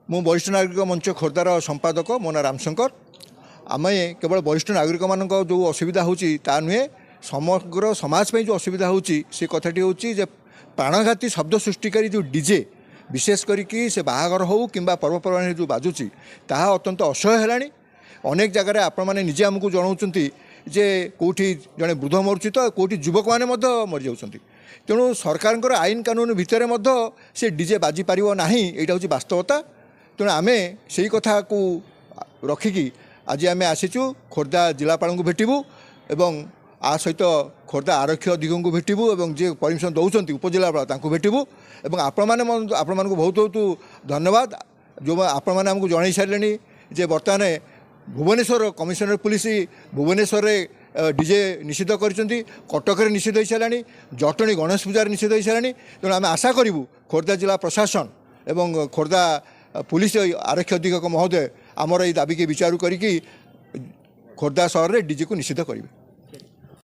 मु वरिष्ठ नागरिक मंच खोर्धार संपादक मो ना रामशंकर। आम केवल वरिष्ठ नागरिक मान जो असुविधा होची ता नुहे समग्र समाज में जो असुविधा होची से कथाटी होची जे प्राणघाती शब्द सृष्टिकारी जो डीजे विशेष करी से बाहागर हो कि पर्वपर्वाणी जो बाजुची ताहा अत्यंत असह्य है। अनेक जगह आपण मैंने निजे आमको जनाऊँच जे कौटी जड़े वृद्ध मरुची तो कौटी युवक मैंने मरी जाऊँच। तेणु सरकार आईन कानून भितर से डीजे बाजी पार ना यहाँ हूँ वास्तवता। तेणु आम से कथा को रखिकी आज आम आसीचु खोर्धा जिलापाल को भेटू एवं आ सहित खोर्धा आरक्षी अधिकारी को भेटू और जी परमिशन दौरान उपजिलापाल भेटू और आपण को बहुत बहुत धन्यवाद जो आपण मैंने आमको जन सारे जे बर्तमान Bhubaneswar commissioner police Bhubaneswar DJ निषिद्ध कर कटक निषिद्ध हो सारा जटणी गणेश पूजार निषिद्ध हो सारा। तेणु आम आशा करूँ खोर्धा जिला प्रशासन एवं खोर्धा पुलिस आरक्षी अधीक्षक महोदय आमर ये दाबी के विचार करी खोर्धा सहर में डीजे को निषिद्ध करेंगे।